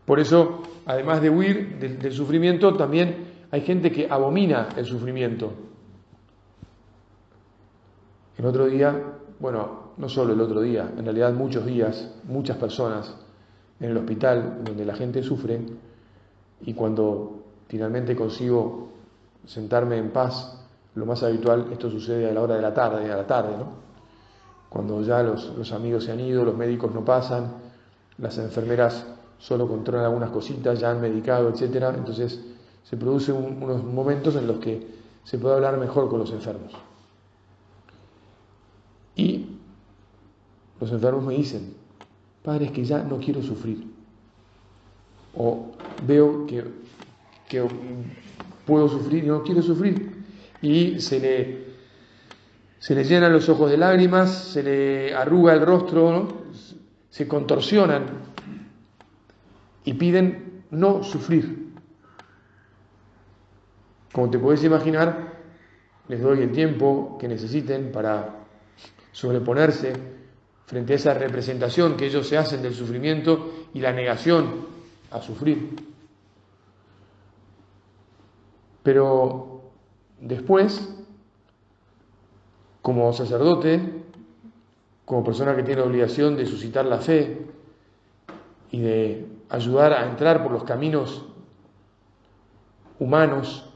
Por eso, además de huir del sufrimiento, también hay gente que abomina el sufrimiento. El otro día, bueno, no solo el otro día, en realidad muchos días, muchas personas en el hospital donde la gente sufre, y cuando finalmente consigo sentarme en paz, lo más habitual, esto sucede a la hora de la tarde, ¿no? Cuando ya los amigos se han ido, los médicos no pasan, las enfermeras solo controlan algunas cositas, ya han medicado, etc. Entonces se producen unos momentos en los que se puede hablar mejor con los enfermos. Y los enfermos me dicen: padre, es que ya no quiero sufrir. O veo que puedo sufrir y no quiero sufrir. Y se le llenan los ojos de lágrimas, se le arruga el rostro, ¿no? Se contorsionan y piden no sufrir. Como te podés imaginar, les doy el tiempo que necesiten para sobreponerse frente a esa representación que ellos se hacen del sufrimiento y la negación a sufrir. Pero después, como sacerdote, como persona que tiene la obligación de suscitar la fe y de ayudar a entrar por los caminos humanos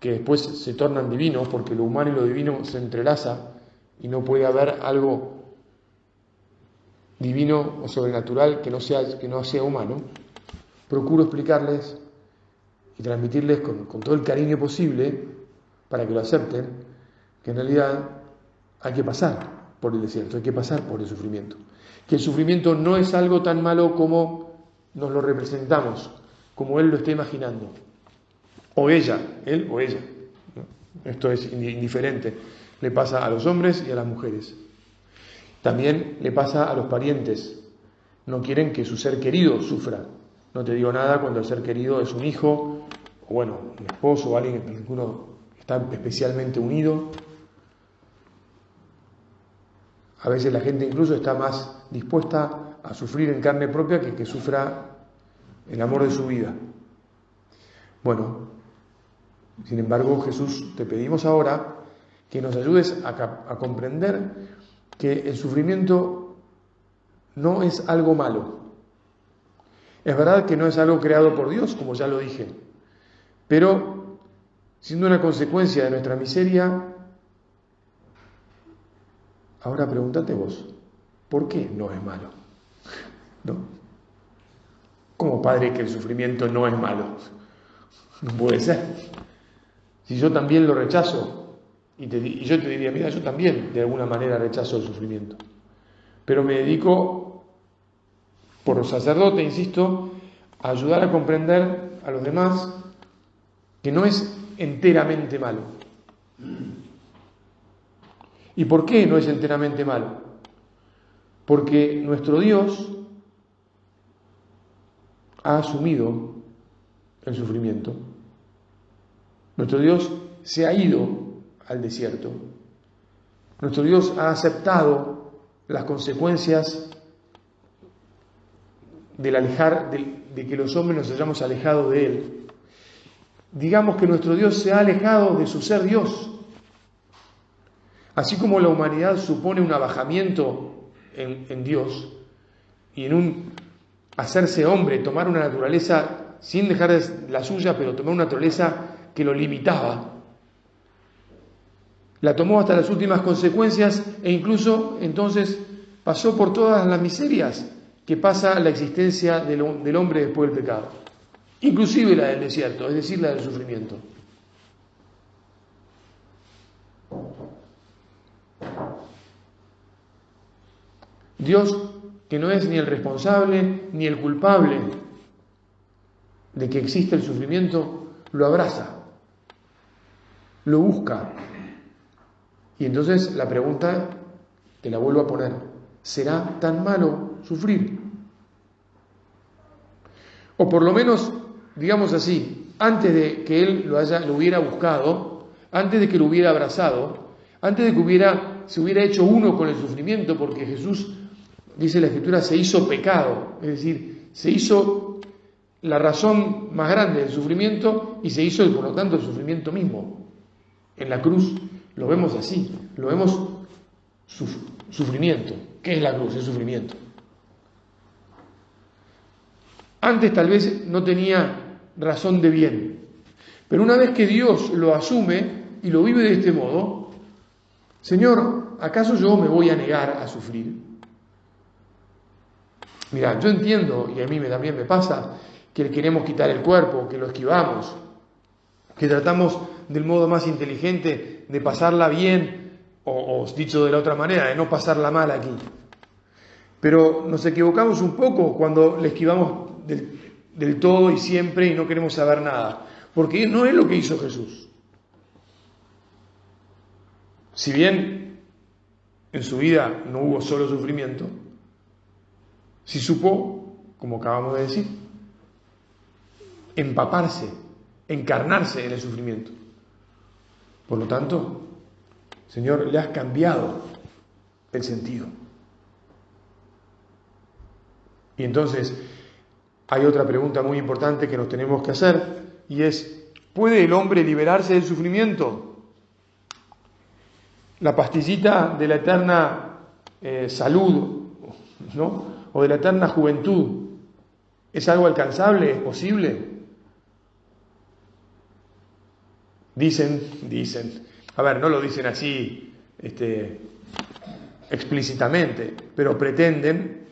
que después se tornan divinos, porque lo humano y lo divino se entrelaza y no puede haber algo divino o sobrenatural que no sea humano, procuro explicarles y transmitirles con todo el cariño posible para que lo acepten, que en realidad hay que pasar por el desierto, hay que pasar por el sufrimiento, que el sufrimiento no es algo tan malo como nos lo representamos, como él lo está imaginando, o ella, él o ella, ¿no? Esto es indiferente, le pasa a los hombres y a las mujeres, también le pasa a los parientes, no quieren que su ser querido sufra. No te digo nada cuando el ser querido es un hijo, o bueno, un esposo, o alguien en que uno está especialmente unido. A veces la gente incluso está más dispuesta a sufrir en carne propia que sufra el amor de su vida. Bueno, sin embargo, Jesús, te pedimos ahora que nos ayudes a comprender que el sufrimiento no es algo malo. Es verdad que no es algo creado por Dios, como ya lo dije, pero siendo una consecuencia de nuestra miseria, ahora pregúntate vos, ¿por qué no es malo? ¿No? ¿Cómo, padre, que el sufrimiento no es malo? No puede ser. Si yo también lo rechazo, y yo te diría, mira, yo también de alguna manera rechazo el sufrimiento, pero me dedico, por sacerdote, insisto, a ayudar a comprender a los demás que no es enteramente malo. ¿Y por qué no es enteramente malo? Porque nuestro Dios ha asumido el sufrimiento. Nuestro Dios se ha ido al desierto. Nuestro Dios ha aceptado las consecuencias de que los hombres nos hayamos alejado de Él. Digamos que nuestro Dios se ha alejado de su ser Dios. Así como la humanidad supone un abajamiento en Dios y en un hacerse hombre, tomar una naturaleza sin dejar la suya, pero tomar una naturaleza que lo limitaba. La tomó hasta las últimas consecuencias e incluso entonces pasó por todas las miserias que pasa la existencia del hombre después del pecado, inclusive la del desierto, es decir, la del sufrimiento. Dios, que no es ni el responsable ni el culpable de que exista el sufrimiento, lo abraza, lo busca. Y entonces la pregunta te la vuelvo a poner: ¿será tan malo sufrir? O por lo menos, digamos así, antes de que Él lo hubiera buscado, antes de que lo hubiera abrazado, antes de que se hubiera hecho uno con el sufrimiento, porque Jesús, dice la Escritura, se hizo pecado, es decir, se hizo la razón más grande del sufrimiento y se hizo, por lo tanto, el sufrimiento mismo. En la cruz lo vemos así, lo vemos sufrimiento. ¿Qué es la cruz? Es sufrimiento. Antes tal vez no tenía razón de bien, pero una vez que Dios lo asume y lo vive de este modo, Señor, ¿acaso yo me voy a negar a sufrir? Mira, yo entiendo, y a mí también me pasa, que le queremos quitar el cuerpo, que lo esquivamos, que tratamos del modo más inteligente de pasarla bien, o dicho de la otra manera, de no pasarla mal aquí. Pero nos equivocamos un poco cuando le esquivamos del todo y siempre y no queremos saber nada, porque no es lo que hizo Jesús. Si bien en su vida no hubo solo sufrimiento, sí supo, como acabamos de decir, empaparse, encarnarse en el sufrimiento. Por lo tanto, Señor, le has cambiado el sentido. Y entonces hay otra pregunta muy importante que nos tenemos que hacer, y es, ¿puede el hombre liberarse del sufrimiento? La pastillita de la eterna salud, ¿no? O de la eterna juventud, ¿es algo alcanzable? ¿Es posible? Dicen, a ver, no lo dicen así explícitamente, pero pretenden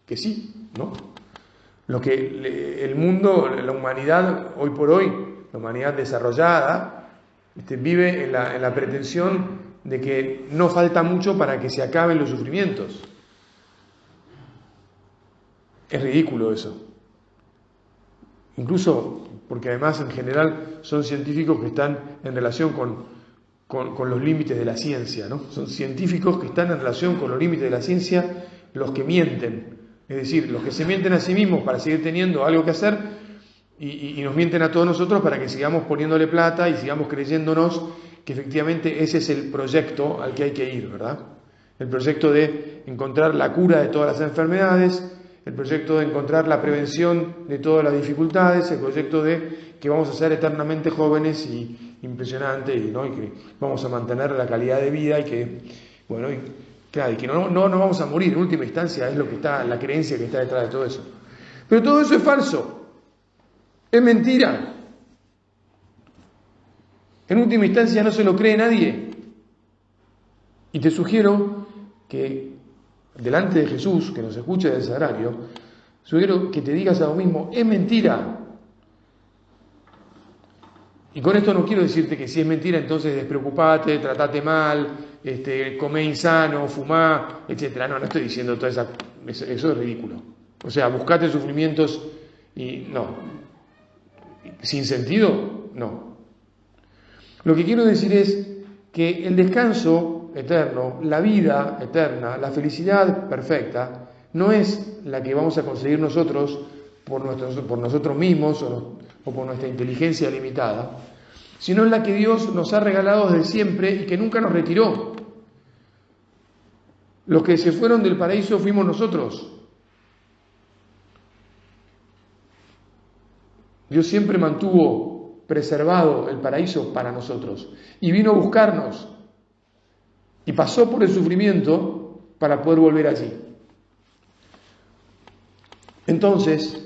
que sí, ¿no? Lo que el mundo, la humanidad, hoy por hoy, la humanidad desarrollada, vive en la pretensión de que no falta mucho para que se acaben los sufrimientos. Es ridículo eso. Incluso porque además en general son científicos que están en relación con los límites de la ciencia, ¿no? Son científicos que están en relación con los límites de la ciencia los que mienten. Es decir, los que se mienten a sí mismos para seguir teniendo algo que hacer y nos mienten a todos nosotros para que sigamos poniéndole plata y sigamos creyéndonos que efectivamente ese es el proyecto al que hay que ir, ¿verdad? El proyecto de encontrar la cura de todas las enfermedades, el proyecto de encontrar la prevención de todas las dificultades, el proyecto de que vamos a ser eternamente jóvenes y impresionantes, ¿no? Y que vamos a mantener la calidad de vida y que, bueno, claro, y que no vamos a morir en última instancia, es lo que está, la creencia que está detrás de todo eso. Pero todo eso es falso, es mentira. En última instancia no se lo cree nadie. Y te sugiero que delante de Jesús, que nos escuche del sagrario, sugiero que te digas a vos mismo, es mentira. Y con esto no quiero decirte que si es mentira, entonces despreocupate, tratate mal, comé insano, fumá, etc. No estoy diciendo toda eso es ridículo. O sea, buscate sufrimientos y no. Sin sentido, no. Lo que quiero decir es que el descanso eterno, la vida eterna, la felicidad perfecta, no es la que vamos a conseguir nosotros por nosotros mismos o por nuestra inteligencia limitada, sino es la que Dios nos ha regalado desde siempre y que nunca nos retiró. Los que se fueron del paraíso fuimos nosotros. Dios siempre mantuvo preservado el paraíso para nosotros y vino a buscarnos y pasó por el sufrimiento para poder volver allí. Entonces,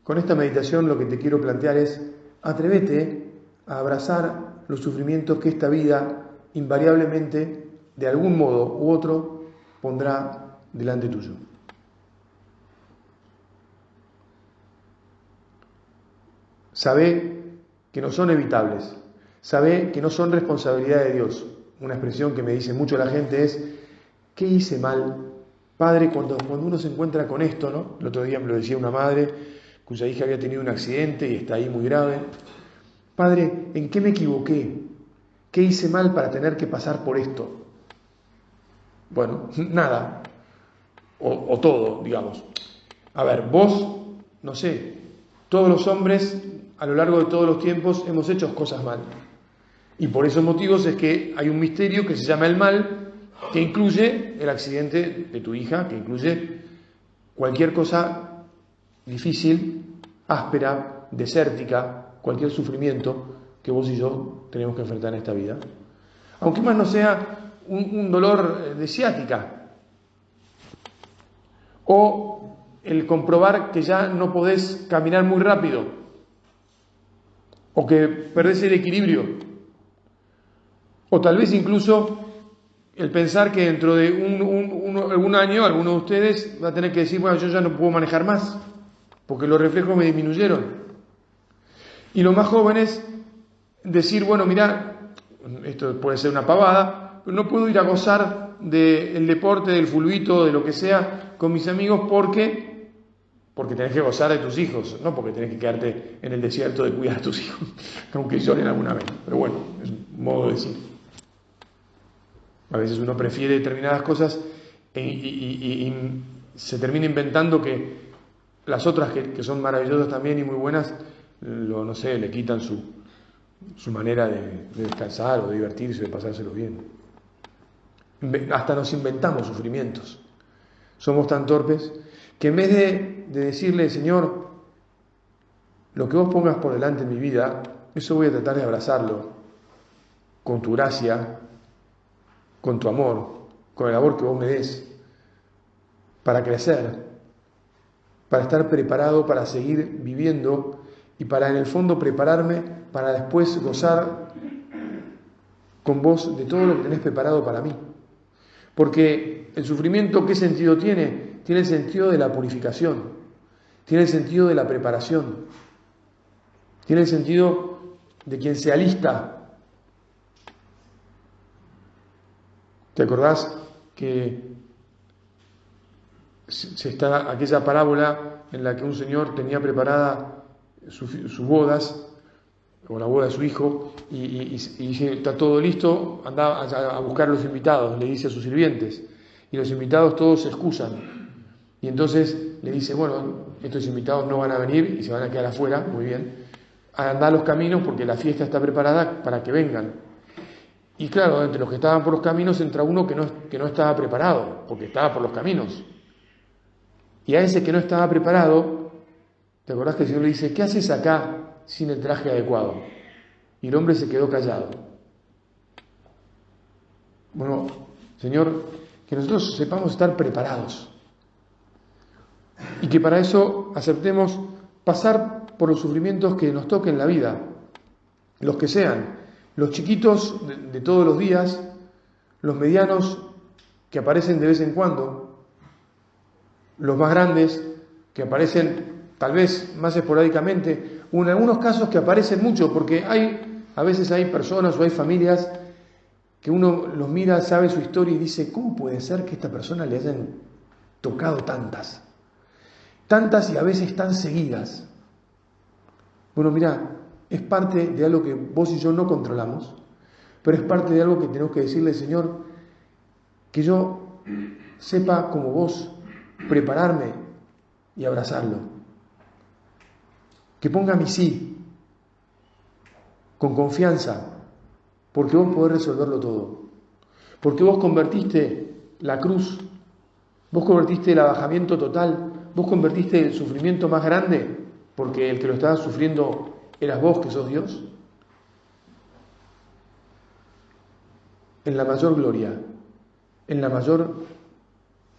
con esta meditación lo que te quiero plantear es, atrévete a abrazar los sufrimientos que esta vida invariablemente, de algún modo u otro, pondrá delante tuyo. Sabé que no son evitables, sabé que no son responsabilidad de Dios. Una expresión que me dice mucho la gente es, ¿qué hice mal? Padre, cuando uno se encuentra con esto, ¿no? El otro día me lo decía una madre cuya hija había tenido un accidente y está ahí muy grave. Padre, ¿en qué me equivoqué? ¿Qué hice mal para tener que pasar por esto? Bueno, nada. O todo, digamos. A ver, vos, no sé, todos los hombres a lo largo de todos los tiempos hemos hecho cosas mal. Y por esos motivos es que hay un misterio que se llama el mal, que incluye el accidente de tu hija, que incluye cualquier cosa difícil áspera, desértica, cualquier sufrimiento que vos y yo tenemos que enfrentar en esta vida. Aunque más no sea un dolor de ciática, o el comprobar que ya no podés caminar muy rápido, o que perdés el equilibrio, o tal vez incluso el pensar que dentro de algún año alguno de ustedes va a tener que decir, bueno, yo ya no puedo manejar más, porque los reflejos me disminuyeron. Y los más jóvenes decir, bueno, mira, esto puede ser una pavada, pero no puedo ir a gozar del deporte, del fulbito, de lo que sea, con mis amigos porque tenés que gozar de tus hijos, no porque tenés que quedarte en el desierto de cuidar a tus hijos, aunque lloren alguna vez. Pero bueno, es un modo de decir. A veces uno prefiere determinadas cosas y se termina inventando que las otras que son maravillosas también y muy buenas, no sé, le quitan su manera de descansar o de divertirse, de pasárselo bien. Hasta nos inventamos sufrimientos. Somos tan torpes que en vez de decirle, Señor, lo que vos pongas por delante en mi vida, eso voy a tratar de abrazarlo con tu gracia, con tu amor, con el amor que vos me des, para crecer, para estar preparado para seguir viviendo y para en el fondo prepararme para después gozar con vos de todo lo que tenés preparado para mí. Porque el sufrimiento, ¿qué sentido tiene? Tiene el sentido de la purificación, tiene el sentido de la preparación, tiene el sentido de quien se alista. ¿Te acordás que está aquella parábola en la que un señor tenía preparada sus bodas, o la boda de su hijo, y dice, está todo listo, anda a buscar a los invitados, le dice a sus sirvientes, y los invitados todos se excusan, y entonces le dice, bueno, estos invitados no van a venir y se van a quedar afuera, muy bien, anda a los caminos porque la fiesta está preparada para que vengan. Y claro, entre los que estaban por los caminos entra uno que no estaba preparado, porque estaba por los caminos. Y a ese que no estaba preparado, ¿te acordás que el Señor le dice, ¿qué haces acá sin el traje adecuado? Y el hombre se quedó callado. Bueno, Señor, que nosotros sepamos estar preparados y que para eso aceptemos pasar por los sufrimientos que nos toquen en la vida, los que sean, los chiquitos de todos los días, los medianos que aparecen de vez en cuando, los más grandes que aparecen tal vez más esporádicamente, o en algunos casos que aparecen mucho, porque a veces hay personas o hay familias que uno los mira, sabe su historia y dice, ¿cómo puede ser que a esta persona le hayan tocado tantas? Tantas y a veces tan seguidas. Bueno, mira, es parte de algo que vos y yo no controlamos, pero es parte de algo que tenemos que decirle, Señor, que yo sepa como vos prepararme y abrazarlo. Que ponga mi sí, con confianza, porque vos podés resolverlo todo. Porque vos convertiste la cruz, vos convertiste el abajamiento total, vos convertiste el sufrimiento más grande, porque el que lo estaba sufriendo eras vos, que sos Dios, en la mayor gloria, en la mayor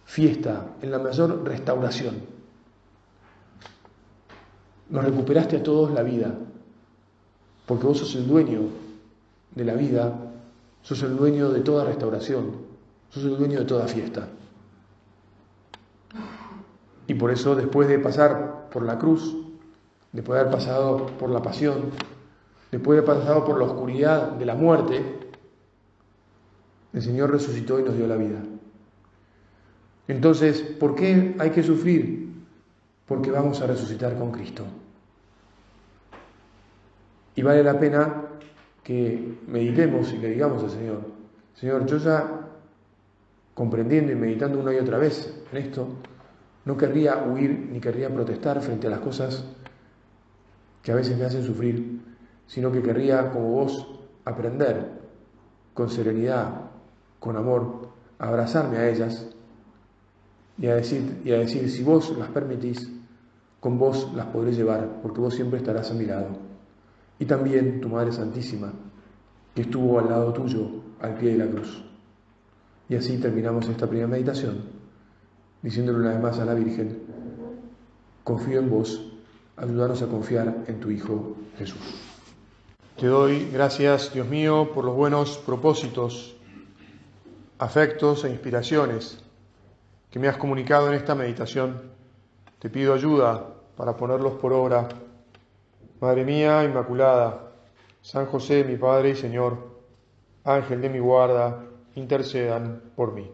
fiesta, en la mayor restauración. Nos recuperaste a todos la vida, porque vos sos el dueño de la vida, sos el dueño de toda restauración, sos el dueño de toda fiesta. Y por eso, después de pasar por la cruz, después de haber pasado por la pasión, después de haber pasado por la oscuridad de la muerte, el Señor resucitó y nos dio la vida. Entonces, ¿por qué hay que sufrir? Porque vamos a resucitar con Cristo. Y vale la pena que meditemos y le digamos al Señor, Señor, yo ya comprendiendo y meditando una y otra vez en esto, no querría huir ni querría protestar frente a las cosas que a veces me hacen sufrir, sino que querría, como vos, aprender con serenidad, con amor, a abrazarme a ellas y a decir, si vos las permitís, con vos las podré llevar, porque vos siempre estarás a mi lado. Y también tu Madre Santísima, que estuvo al lado tuyo, al pie de la cruz. Y así terminamos esta primera meditación, diciéndole una vez más a la Virgen: confío en vos, ayúdanos a confiar en tu Hijo Jesús. Te doy gracias, Dios mío, por los buenos propósitos, afectos e inspiraciones que me has comunicado en esta meditación. Te pido ayuda para ponerlos por obra. Madre mía Inmaculada, San José, mi Padre y Señor, Ángel de mi guarda, intercedan por mí.